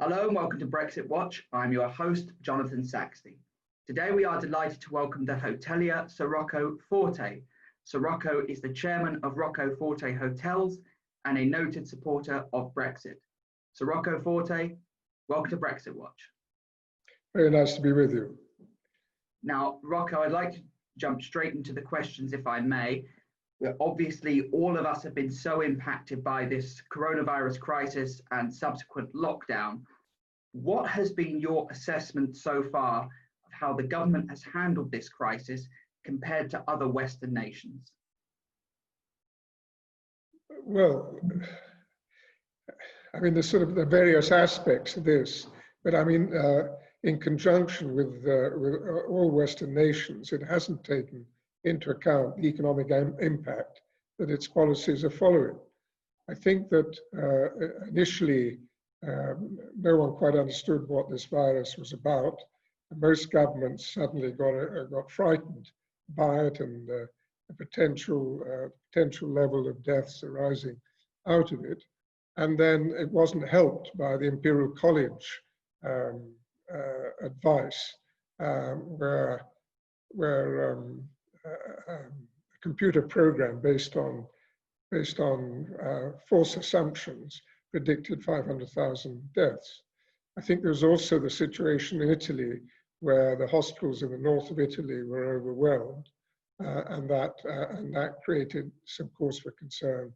Hello and welcome to Brexit Watch. I'm your host, Jonathan Saxby. Today we are delighted to welcome the hotelier, Sir Rocco Forte. Sir Rocco is the chairman of Rocco Forte Hotels and a noted supporter of Brexit. Sir Rocco Forte, welcome to Brexit Watch. Very nice to be with you. Now, Rocco, I'd like to jump straight into the questions if I may. Obviously, all of us have been so impacted by this coronavirus crisis and subsequent lockdown. What has been your assessment so far of how the government has handled this crisis compared to other Western nations? Well, I mean, there's sort of the various aspects of this, but I mean, in conjunction with all Western nations, it hasn't taken into account the economic impact that its policies are following. I think that initially, no one quite understood what this virus was about. Most governments suddenly got frightened by it and the potential level of deaths arising out of it. And then it wasn't helped by the Imperial College advice, where a computer program based on false assumptions predicted 500,000 deaths. I think there's also the situation in Italy where the hospitals in the north of Italy were overwhelmed, and that created some cause for concern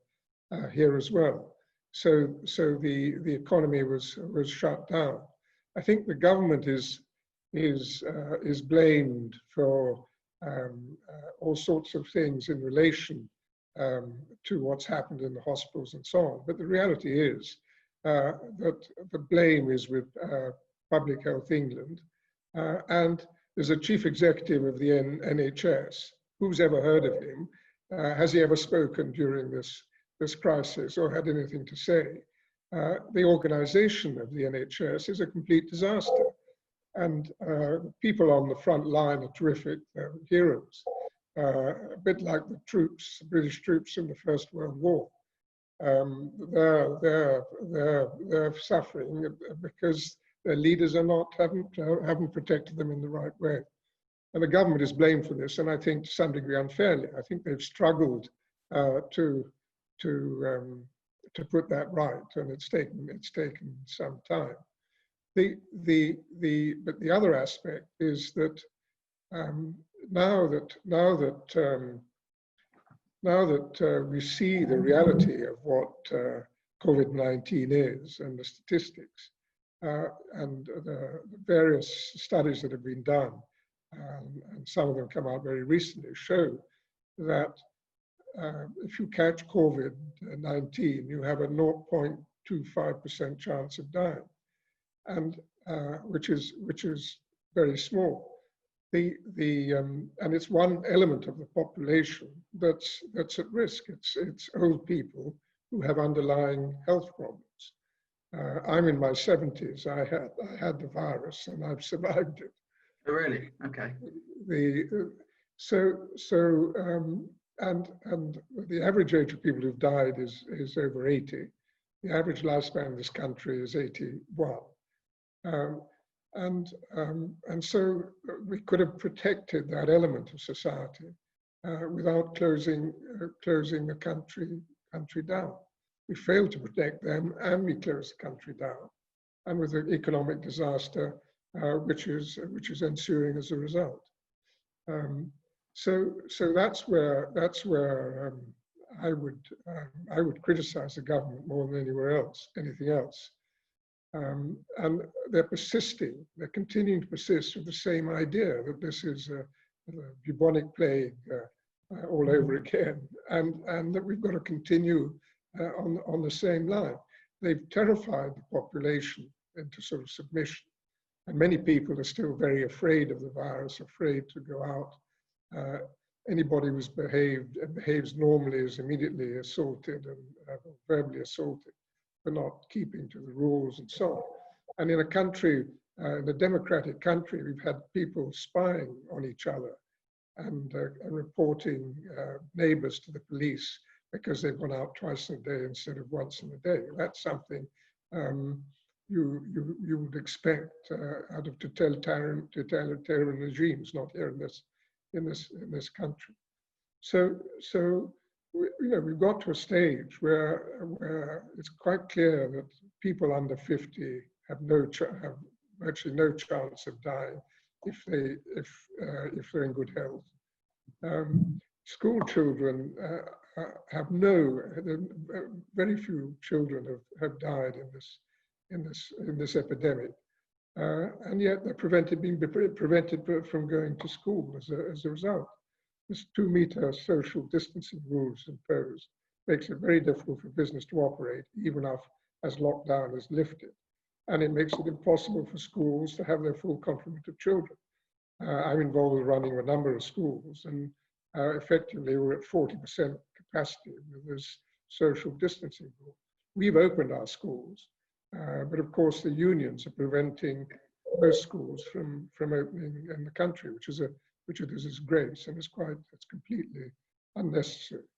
here as well. So the economy was shut down. I think the government is blamed for all sorts of things in relation to what's happened in the hospitals and so on. But the reality is that the blame is with Public Health England, and there's a chief executive of the NHS. Who's ever heard of him? Has he ever spoken during this crisis or had anything to say? The organization of the NHS is a complete disaster. And people on the front line are terrific, they're heroes, a bit like the British troops in the First World War. They're suffering because their leaders haven't protected them in the right way. And the government is blamed for this, and I think to some degree unfairly. I think they've struggled to put that right, and it's taken some time. But the other aspect is that now that we see the reality of what COVID-19 is and the statistics and the various studies that have been done, and some of them come out very recently, show that if you catch COVID-19, you have a 0.25% chance of dying. And which is very small. And it's one element of the population that's at risk. It's old people who have underlying health problems. I'm in my 70s. I had the virus and I've survived it. Oh, really? Okay. And the average age of people who've died is over 80. The average lifespan in this country is 81. And so we could have protected that element of society without closing the country down. We failed to protect them, and we closed the country down, and with an economic disaster which is ensuing as a result. So that's where I would criticize the government more than anything else. And they're continuing to persist with the same idea that this is a bubonic plague all over again, and that we've got to continue on the same line. They've terrified the population into sort of submission, and many people are still very afraid of the virus, afraid to go out. Anybody who behaves normally is immediately assaulted and verbally assaulted for not keeping to the rules and so on. And in a country, in a democratic country, we've had people spying on each other and reporting neighbors to the police because they've gone out twice a day instead of once in a day. That's something you would expect out of totalitarian regimes, not here in this country. So we've got to a stage where it's quite clear that people under 50 have virtually no chance of dying if they're in good health. School children very few children have died in this epidemic, and yet they're being prevented from going to school as a result. This 2-meter social distancing rules imposed makes it very difficult for business to operate, even as lockdown is lifted. And it makes it impossible for schools to have their full complement of children. I'm involved with running a number of schools, and effectively we're at 40% capacity with this social distancing rule. We've opened our schools, but of course the unions are preventing most schools from opening in the country, which is a disgrace, and it's completely unnecessary.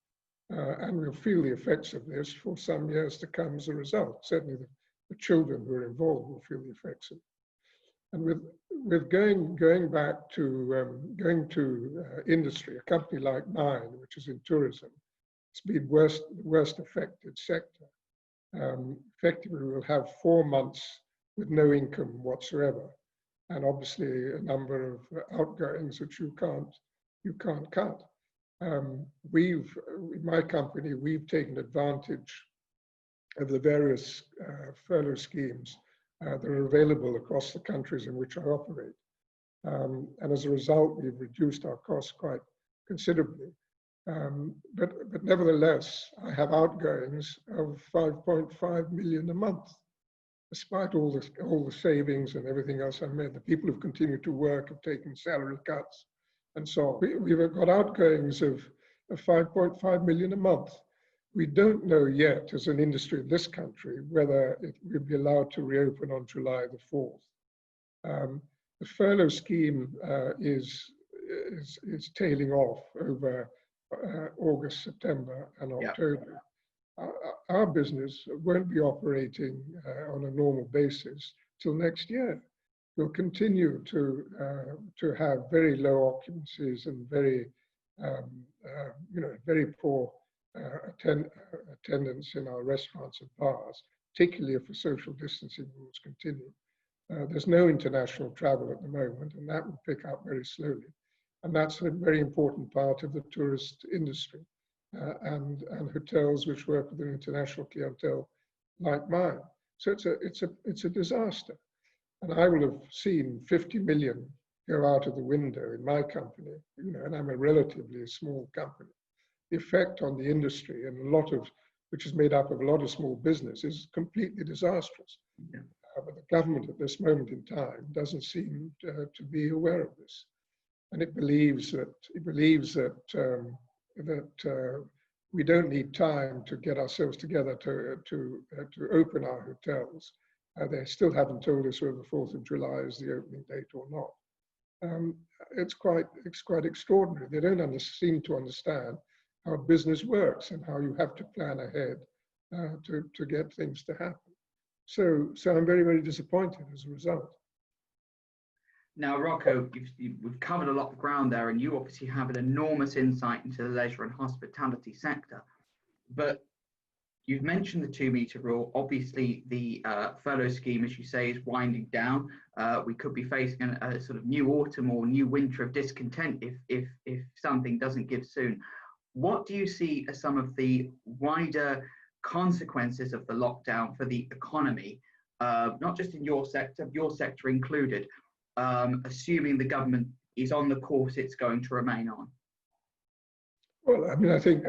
And we'll feel the effects of this for some years to come as a result. Certainly the children who are involved will feel the effects of it. And with going back to industry, a company like mine, which is in tourism, it's been the worst affected sector. Effectively, we'll have 4 months with no income whatsoever, and obviously a number of outgoings which you can't cut. In my company, we've taken advantage of the various furlough schemes that are available across the countries in which I operate. And as a result, we've reduced our costs quite considerably. But nevertheless, I have outgoings of 5.5 million a month, despite all the savings and everything else I've made. The people who've continued to work have taken salary cuts and so on. We've got outgoings of 5.5 million a month. We don't know yet, as an industry in this country, whether it will be allowed to reopen on July the 4th. The furlough scheme is tailing off over August, September, and October. Our business won't be operating on a normal basis till next year. We'll continue to have very low occupancies and very poor attendance in our restaurants and bars, particularly if the social distancing rules continue. There's no international travel at the moment, and that will pick up very slowly. And that's a very important part of the tourist industry and hotels which work with an international clientele like mine. So it's a disaster. And I will have seen 50 million go out of the window in my company, and I'm a relatively small company. The effect on the industry and which is made up of a lot of small business, is completely disastrous. Yeah. But the government at this moment in time doesn't seem to be aware of this, and it believes that we don't need time to get ourselves together to open our hotels. They still haven't told us whether the 4th of July is the opening date or not. It's quite extraordinary. They don't seem to understand how business works and how you have to plan ahead to get things to happen. So I'm very, very disappointed as a result. Now, Rocco, we've covered a lot of ground there, and you obviously have an enormous insight into the leisure and hospitality sector. But you've mentioned the 2-meter rule. Obviously, the furlough scheme, as you say, is winding down. We could be facing a sort of new autumn or new winter of discontent if something doesn't give soon. What do you see as some of the wider consequences of the lockdown for the economy, not just in your sector included, assuming the government is on the course it's going to remain on? Well, I mean, I think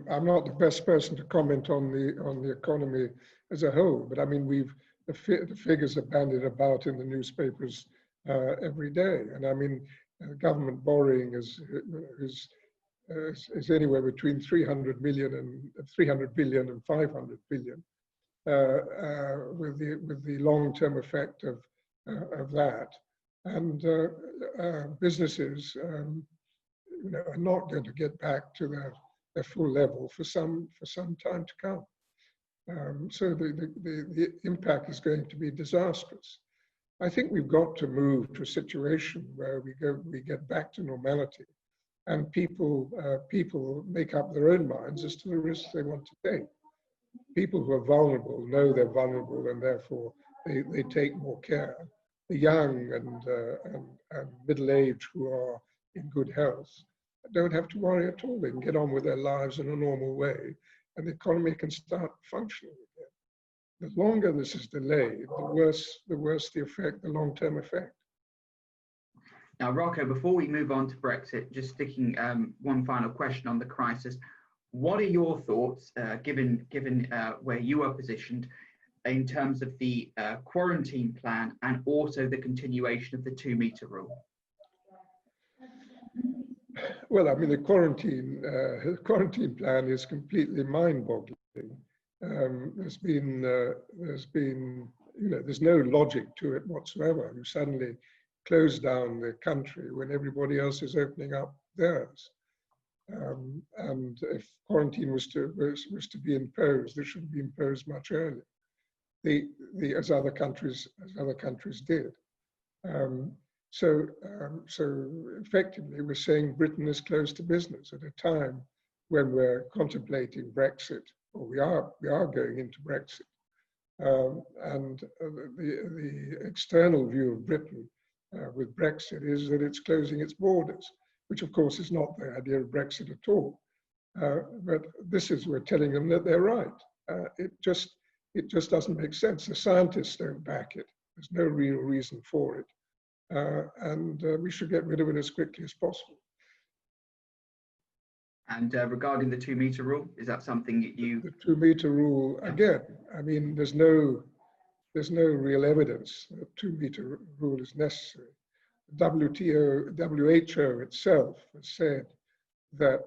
I'm not the best person to comment on the economy as a whole, but I mean, the figures are bandied about in the newspapers every day, and I mean, government borrowing is anywhere between 300 billion and 500 billion, with the long-term effect of that, and businesses are not going to get back to their full level for some time to come. So the impact is going to be disastrous. I think we've got to move to a situation where we get back to normality, and people make up their own minds as to the risks they want to take. People who are vulnerable know they're vulnerable, and therefore they take more care. The young and middle-aged who are in good health don't have to worry at all. They can get on with their lives in a normal way, and the economy can start functioning again. The longer this is delayed, the worse the effect, the long-term effect. Now, Rocco, before we move on to Brexit, just sticking one final question on the crisis. What are your thoughts, given where you are positioned, in terms of the quarantine plan and also the continuation of the 2-meter rule? Well, I mean, the quarantine plan is completely mind-boggling. There's no logic to it whatsoever. You suddenly close down the country when everybody else is opening up theirs. And if quarantine was to be imposed, it should be imposed much earlier. As other countries did. So effectively, we're saying Britain is closed to business at a time when we're contemplating Brexit, or we are going into Brexit. And the external view of Britain with Brexit is that it's closing its borders, which of course is not the idea of Brexit at all. But we're telling them that they're right. It just doesn't make sense. The scientists don't back it. There's no real reason for it. And we should get rid of it as quickly as possible. And regarding the 2-meter rule, is that something that you... The 2-meter rule, again, I mean, there's no real evidence that 2-meter rule is necessary. WHO itself has said that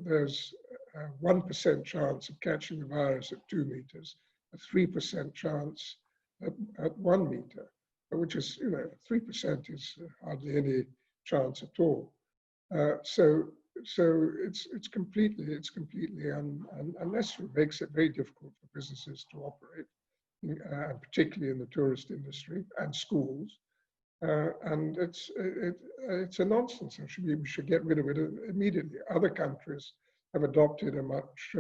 there's a 1% chance of catching the virus at 2 meters, a 3% chance at 1 meter, which is, 3% is hardly any chance at all. So it's completely unnecessary. It makes it very difficult for businesses to operate, particularly in the tourist industry and schools. And it's a nonsense. We should get rid of it immediately. Other countries have adopted a much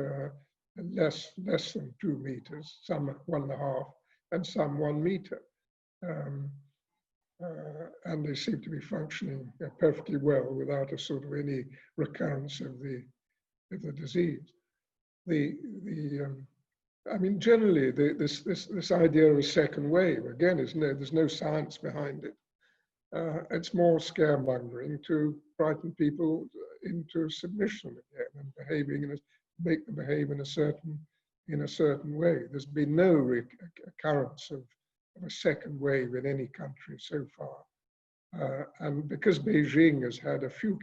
less than 2 meters, some 1.5, and some 1 meter. And they seem to be functioning perfectly well without a sort of any recurrence of the disease. I mean, generally, this idea of a second wave, again, there's no science behind it. It's more scaremongering to frighten people into submission again and make them behave in a certain way. There's been no occurrence of a second wave in any country so far, and because Beijing has had a few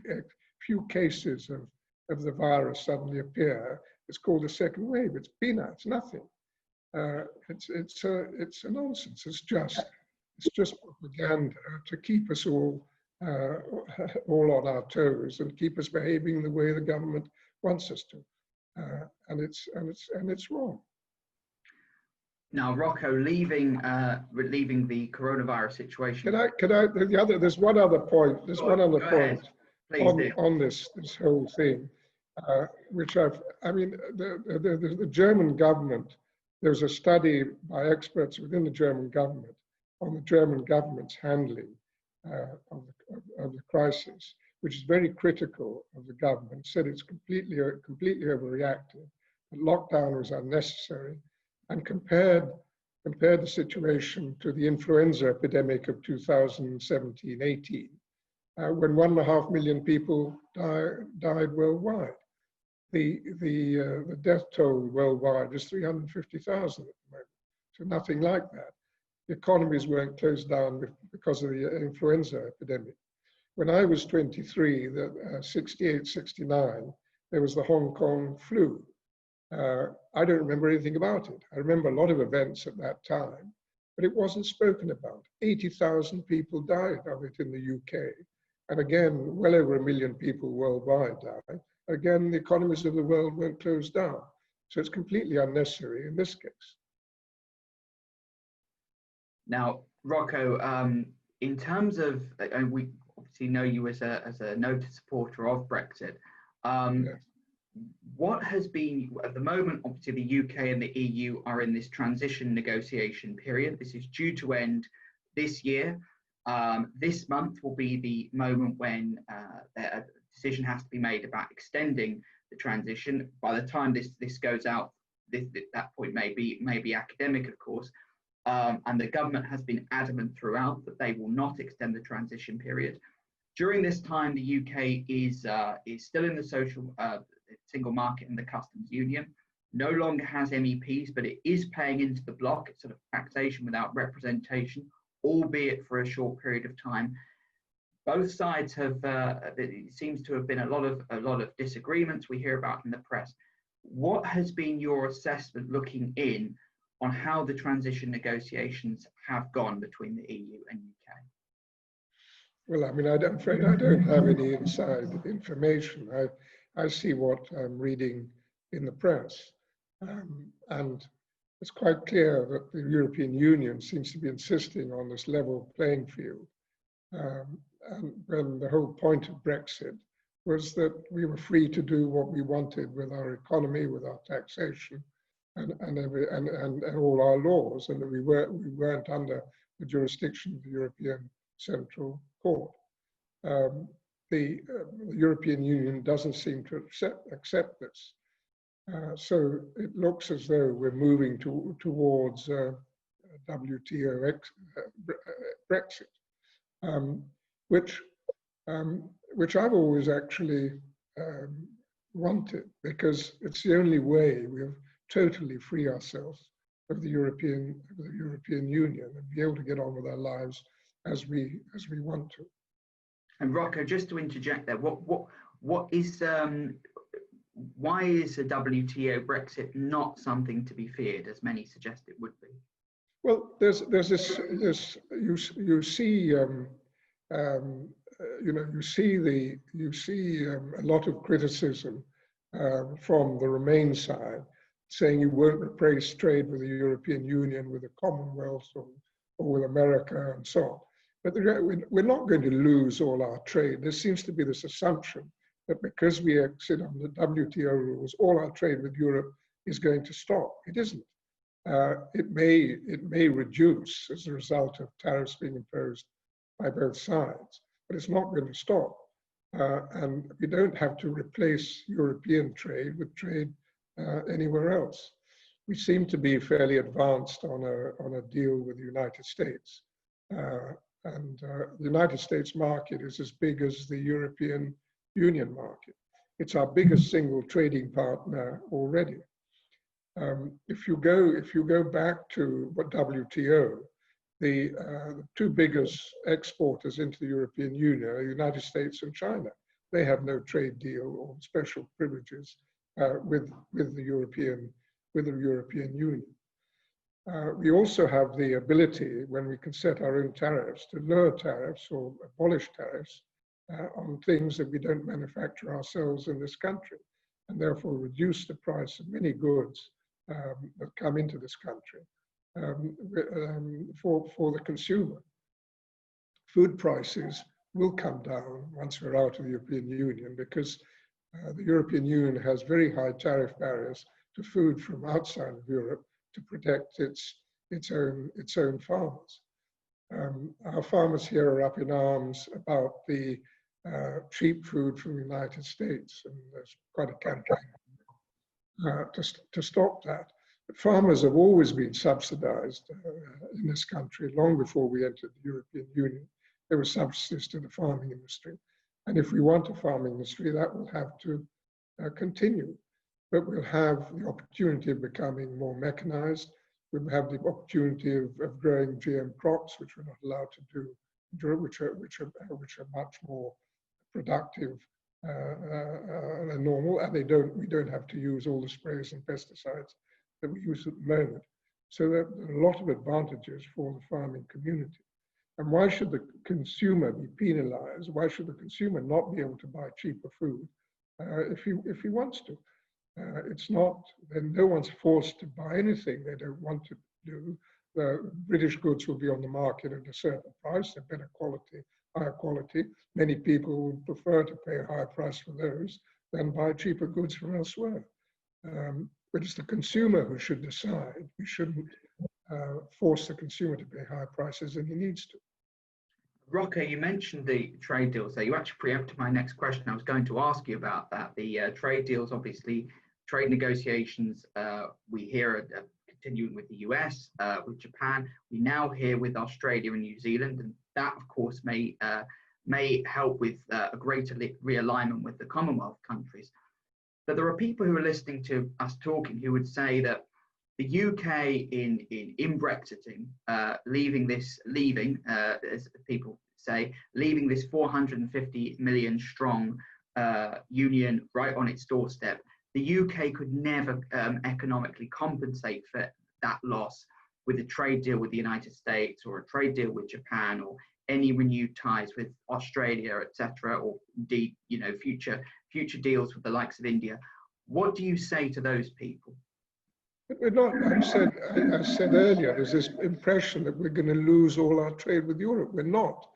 cases of the virus suddenly appear, it's called a second wave. It's peanuts, nothing. It's a nonsense. It's just propaganda to keep us all on our toes and keep us behaving the way the government wants us to, and it's wrong. Now, Rocco, leaving the coronavirus situation. There's one other point. There's one other point on this whole thing, which the German government. There's a study by experts within the German government on the German government's handling of the crisis, which is very critical of the government. Said it's completely overreacted. The lockdown was unnecessary, and compared the situation to the influenza epidemic of 2017-18, when 1.5 million people died worldwide. The death toll worldwide is 350,000 at the moment, so nothing like that. The economies weren't closed down because of the influenza epidemic. When I was 23, 68, 69, there was the Hong Kong flu. I don't remember anything about it. I remember a lot of events at that time, but it wasn't spoken about. 80,000 people died of it in the UK. And again, well over 1 million people worldwide died. Again, the economies of the world weren't closed down. So it's completely unnecessary in this case. Now, Rocco, in terms of, and we obviously know you as a noted supporter of Brexit. Yes. What has been, at the moment, obviously the UK and the EU are in this transition negotiation period. This is due to end this year. This month will be the moment when a decision has to be made about extending the transition. By the time this goes out, that point may be academic, of course. And the government has been adamant throughout that they will not extend the transition period. During this time, the UK is still in the single market and the customs union, no longer has MEPs, but it is playing into the bloc. It's sort of taxation without representation, albeit for a short period of time. Both sides have, it seems to have been a lot of disagreements we hear about in the press. What has been your assessment looking in on how the transition negotiations have gone between the EU and UK? Well, I mean, I'm afraid I don't have any inside information. I see what I'm reading in the press. And it's quite clear that the European Union seems to be insisting on this level playing field. And when the whole point of Brexit was that we were free to do what we wanted with our economy, with our taxation, and all our laws, and that we weren't under the jurisdiction of the European Central Court. The European Union doesn't seem to accept this. So it looks as though we're moving towards WTO Brexit, which I've always actually wanted, because it's the only way we'll totally free ourselves of the European Union and be able to get on with our lives as we want to. And Rocco, just to interject there, what is why is a WTO Brexit not something to be feared, as many suggest it would be? Well, there's this you see a lot of criticism from the Remain side, saying you won't replace trade with the European Union, with the Commonwealth, or with America, and so on. But we're not going to lose all our trade. There seems to be this assumption that because we exit on the WTO rules, all our trade with Europe is going to stop. It isn't. It may reduce as a result of tariffs being imposed by both sides, but it's not going to stop. And we don't have to replace European trade with trade anywhere else. We seem to be fairly advanced on a deal with the United States. And the United States market is as big as the European Union market. It's our biggest single trading partner already. If you go back to WTO, the two biggest exporters into the European Union are the United States and China. They have no trade deal or special privileges with the European Union. We also have the ability, when we can set our own tariffs, to lower tariffs or abolish tariffs on things that we don't manufacture ourselves in this country, and therefore reduce the price of many goods that come into this country for the consumer. Food prices will come down once we're out of the European Union, because the European Union has very high tariff barriers to food from outside of Europe to protect its own farmers. Our farmers here are up in arms about the cheap food from the United States, and there's quite a campaign to stop that. But farmers have always been subsidized in this country. Long before we entered the European Union, there were subsidies to the farming industry. And if we want a farming industry, that will have to continue. But we'll have the opportunity of becoming more mechanized. We'll have the opportunity of growing GM crops, which we're not allowed to do, which are much more productive than normal, and we don't have to use all the sprays and pesticides that we use at the moment. So there are a lot of advantages for the farming community. And why should the consumer be penalized? Why should the consumer not be able to buy cheaper food if he wants to? It's not, then no one's forced to buy anything they don't want to do. The British goods will be on the market at a certain price, they're better quality, higher quality. Many people would prefer to pay a higher price for those than buy cheaper goods from elsewhere. But it's the consumer who should decide. We shouldn't force the consumer to pay higher prices than he needs to. Rocco, you mentioned the trade deals there. You actually preempted my next question. I was going to ask you about that. The trade deals, obviously, trade negotiations, we hear are continuing with the US, with Japan. We now hear with Australia and New Zealand, and that, of course, may help with a greater realignment with the Commonwealth countries. But there are people who are listening to us talking who would say that the UK in Brexiting, leaving, as people say, leaving this 450 million strong union right on its doorstep, the UK could never economically compensate for that loss with a trade deal with the United States or a trade deal with Japan or any renewed ties with Australia, etc., or indeed, future deals with the likes of India. What do you say to those people? But we're not, I said earlier, there's this impression that we're going to lose all our trade with Europe. We're not.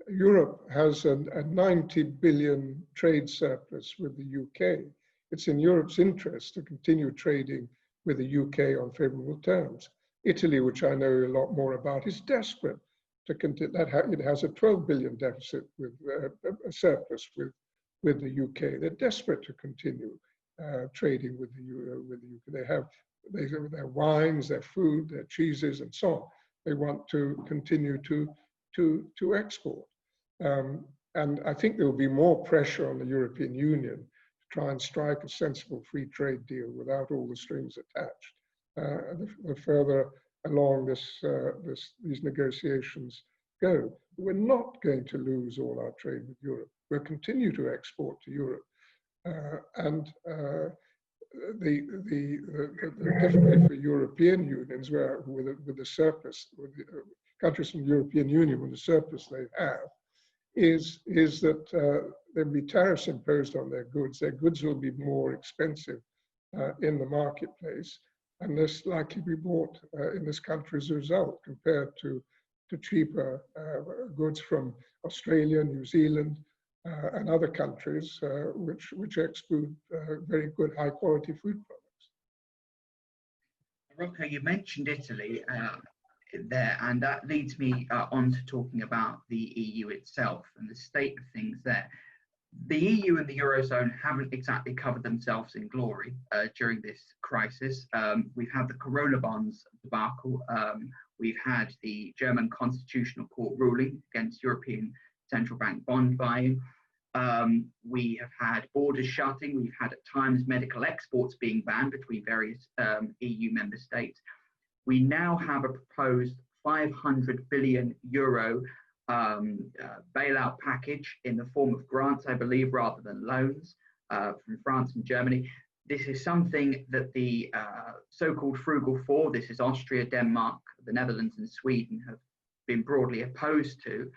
Europe has a 90 billion trade surplus with the UK. It's in Europe's interest to continue trading with the UK on favorable terms. Italy, which I know a lot more about, is desperate to continue. It has a 12 billion deficit with a surplus with the UK. They're desperate to continue trading with the UK. They have their wines, their food, their cheeses, and so on. They want to continue to export. And I think there will be more pressure on the European Union to try and strike a sensible free trade deal without all the strings attached. The further along these negotiations go, we're not going to lose all our trade with Europe. We'll continue to export to Europe. The difficulty for European unions with the surplus, with the countries from the European Union with the surplus they have, is that there'll be tariffs imposed on their goods. Their goods will be more expensive in the marketplace and less likely to be bought in this country as a result, compared to cheaper goods from Australia, New Zealand, and other countries which export very good high quality food products. Rocco, you mentioned Italy there, and that leads me on to talking about the EU itself and the state of things there. The EU and the Eurozone haven't exactly covered themselves in glory during this crisis. We've had the Corona bonds debacle. We've had the German Constitutional Court ruling against European central bank bond buying. We have had borders shutting. We've had at times medical exports being banned between various EU member states. We now have a proposed 500 billion euro bailout package in the form of grants, I believe, rather than loans from France and Germany. This is something that the so-called Frugal Four, this is Austria, Denmark, the Netherlands and Sweden, have been broadly opposed to.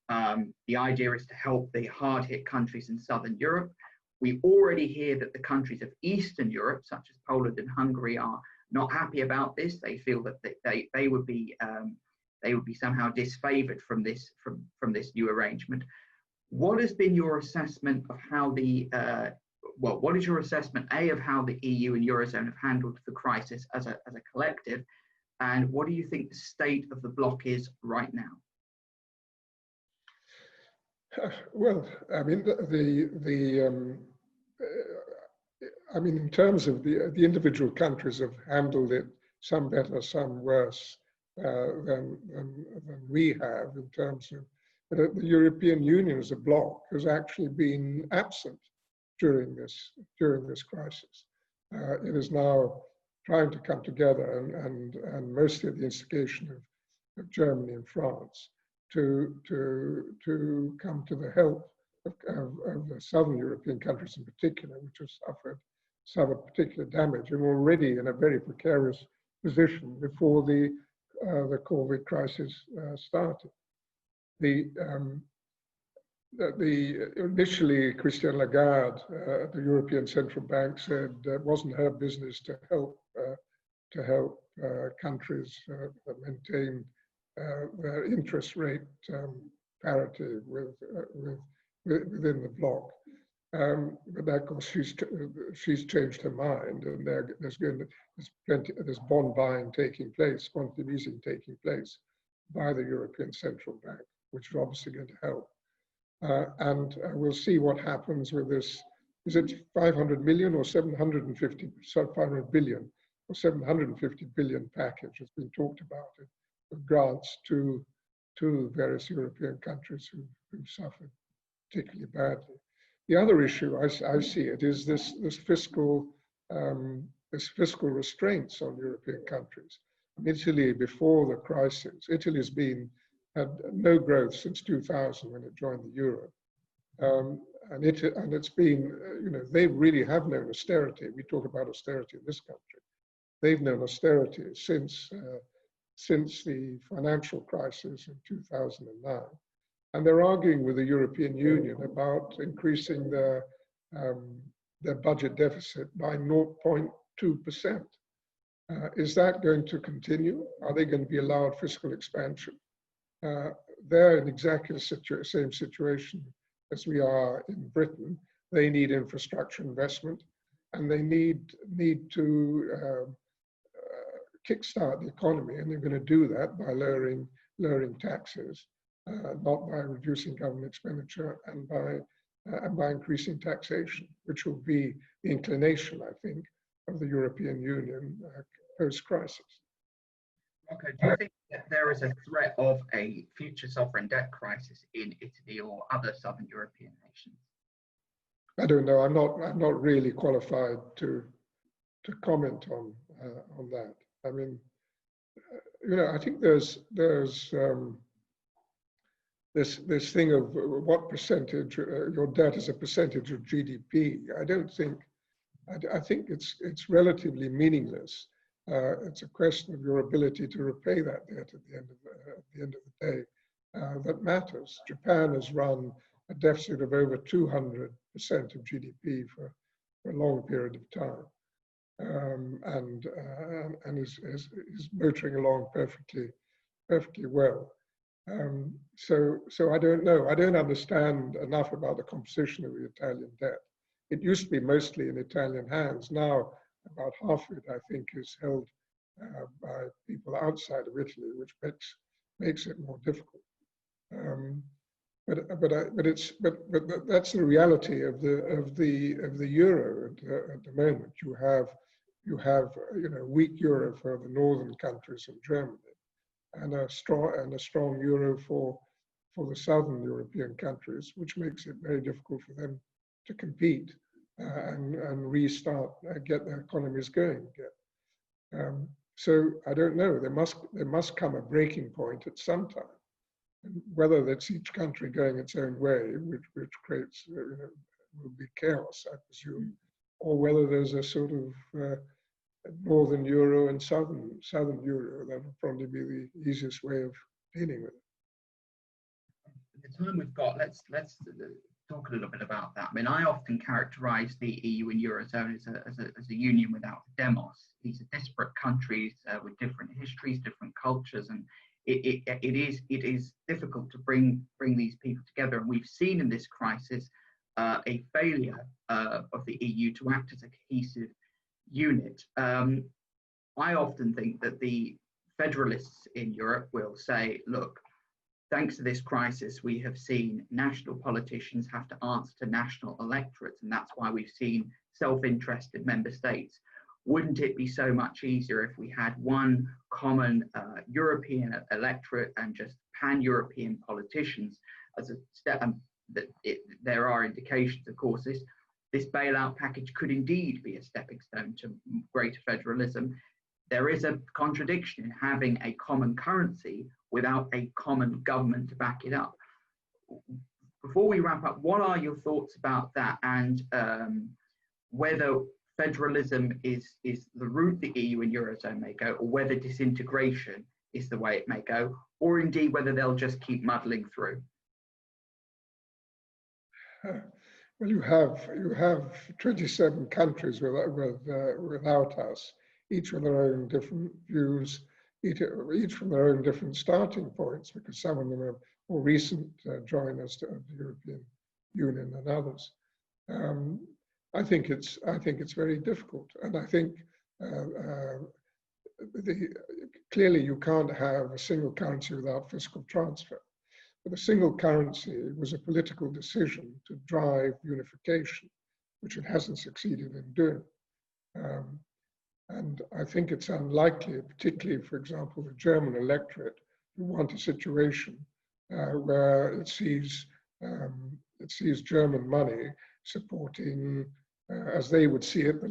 The idea is to help the hard-hit countries in Southern Europe. We already hear that the countries of Eastern Europe, such as Poland and Hungary, are not happy about this. They feel that they would be somehow disfavored from this new arrangement. What has been your assessment of how what is your assessment, A, of how the EU and Eurozone have handled the crisis as a collective, and what do you think the state of the bloc is right now? Well, I mean, in terms of the individual countries have handled it, some better, some worse than we have, in terms of, but the European Union as a bloc has actually been absent during this crisis. It is now trying to come together, and mostly at the instigation of Germany and France, to come to the help of the southern European countries in particular, which have suffered particular damage and were already in a very precarious position before the COVID crisis started. initially Christine Lagarde at the European Central Bank said it wasn't her business to help countries maintain their interest rate parity within the bloc. But of course she's changed her mind, and there's bond buying taking place, quantitative easing taking place by the European Central Bank, which is obviously going to help. And we'll see what happens with this. Is it 500 million or 750, 500 billion or 750 billion package has been talked about it, with grants to various European countries who've suffered particularly badly. The other issue I see it is this fiscal restraints on European countries. Italy, before the crisis, Italy's had no growth since 2000 when it joined the euro, and it's been, they really have known austerity. We talk about austerity in this country. They've known austerity since the financial crisis in 2009. And they're arguing with the European Union about increasing their budget deficit by 0.2%. Is that going to continue? Are they going to be allowed fiscal expansion? They're in exactly the same situation as we are in Britain. They need infrastructure investment, and they need to kickstart the economy, and they're going to do that by lowering taxes. Not by reducing government expenditure, and by increasing taxation, which will be the inclination, I think, of the European Union post-crisis. Okay, do you think that there is a threat of a future sovereign debt crisis in Italy or other southern European nations? I don't know. I'm not really qualified to comment on that. I mean, I think there's this thing of what percentage your debt is a percentage of GDP. I think it's relatively meaningless. It's a question of your ability to repay that debt at the end of the day that matters. Japan has run a deficit of over 200% of GDP for a long period of time, and is motoring along perfectly well. So I don't know. I don't understand enough about the composition of the Italian debt. It used to be mostly in Italian hands. Now, about half of it, I think, is held by people outside of Italy, which makes it more difficult. But that's the reality of the euro at the moment. You have weak euro for the northern countries of Germany, and a strong euro for the southern European countries, which makes it very difficult for them to compete and restart, get their economies going again. So I don't know. There must come a breaking point at some time. And whether that's each country going its own way, which creates will be chaos, I presume, or whether there's a sort of northern euro and southern euro. That would probably be the easiest way of dealing with it. The time we've got, let's talk a little bit about that. I mean, I often characterize the EU and Eurozone as a union without demos. These are disparate countries with different histories, different cultures, and it is difficult to bring these people together. And we've seen in this crisis a failure of the EU to act as a cohesive unit. I often think that the federalists in Europe will say, look, thanks to this crisis, we have seen national politicians have to answer to national electorates, and that's why we've seen self-interested member states. Wouldn't it be so much easier if we had one common European electorate and just pan-European politicians as a step? There are indications, of course, this bailout package could indeed be a stepping stone to greater federalism. There is a contradiction in having a common currency without a common government to back it up. Before we wrap up, what are your thoughts about that, and whether federalism is the route the EU and Eurozone may go, or whether disintegration is the way it may go, or indeed whether they'll just keep muddling through? well, you have 27 countries without us, each with their own different views, each from their own different starting points, because some of them are more recent joiners to the European Union than others. I think it's very difficult, and I think clearly you can't have a single currency without fiscal transfer. But the single currency was a political decision to drive unification, which it hasn't succeeded in doing. And I think it's unlikely, particularly, for example, the German electorate, who want a situation where it sees German money supporting, as they would see it, the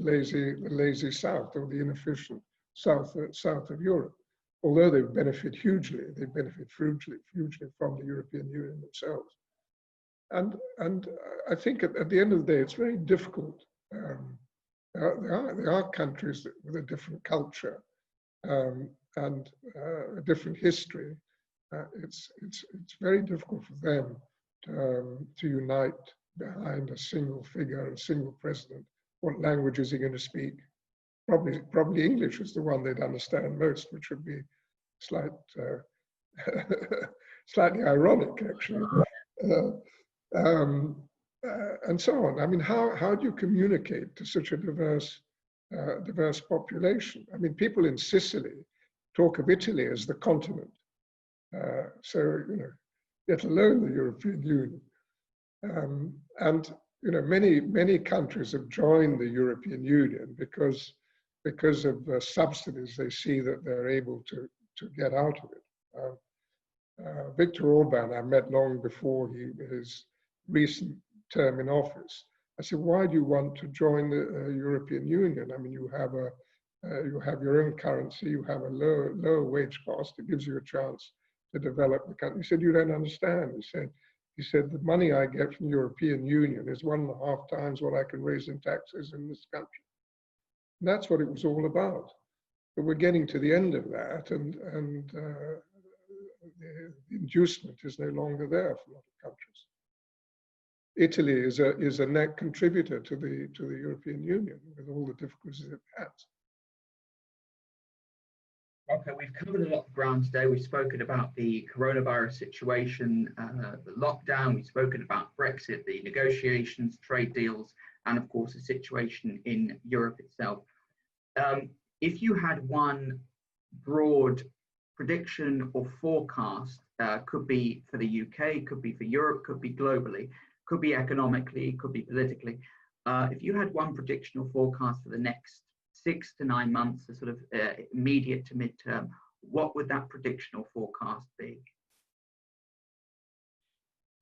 lazy South, or the inefficient south of Europe. Although they benefit hugely, they benefit hugely from the European Union themselves. And I think at the end of the day, it's very difficult. There are countries with a different culture and a different history. It's very difficult for them to unite behind a single figure, a single president. What language is he going to speak? Probably English is the one they'd understand most, which would be slightly ironic, actually, and so on. I mean, how do you communicate to such a diverse population? I mean, people in Sicily talk of Italy as the continent, so let alone the European Union, and many countries have joined the European Union because of the subsidies they see that they're able to get out of it. Viktor Orban, I met long before his recent term in office. I said, why do you want to join the European Union? I mean, you have your own currency, you have a lower wage cost, it gives you a chance to develop the country. He said, you don't understand. He said, the money I get from the European Union is 1.5 times what I can raise in taxes in this country. And that's what it was all about. But we're getting to the end of that, and the inducement is no longer there for a lot of countries. Italy is a net contributor to the European Union with all the difficulties it has. Okay, we've covered a lot of ground today. We've spoken about the coronavirus situation, the lockdown. We've spoken about Brexit, the negotiations, trade deals, and of course the situation in Europe itself. If you had one broad prediction or forecast, could be for the UK, could be for Europe, could be globally, could be economically, could be politically. If you had one prediction or forecast for the next 6 to 9 months, a sort of immediate to midterm, what would that prediction or forecast be?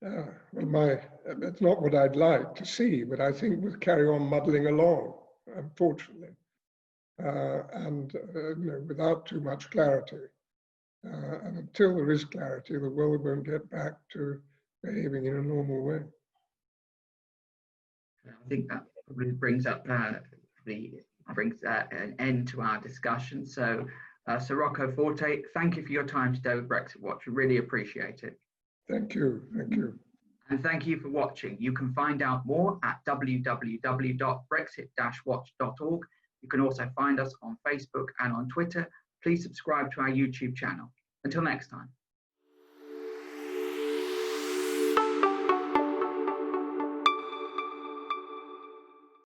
Well, it's not what I'd like to see, but I think we'll carry on muddling along, unfortunately, and without too much clarity. And until there is clarity, the world won't get back to behaving in a normal way. I think that probably brings up an end to our discussion. So, Rocco Forte, thank you for your time today with Brexit Watch. We really appreciate it. Thank you. Thank you. And thank you for watching. You can find out more at www.brexit-watch.org. You can also find us on Facebook and on Twitter. Please subscribe to our YouTube channel. Until next time.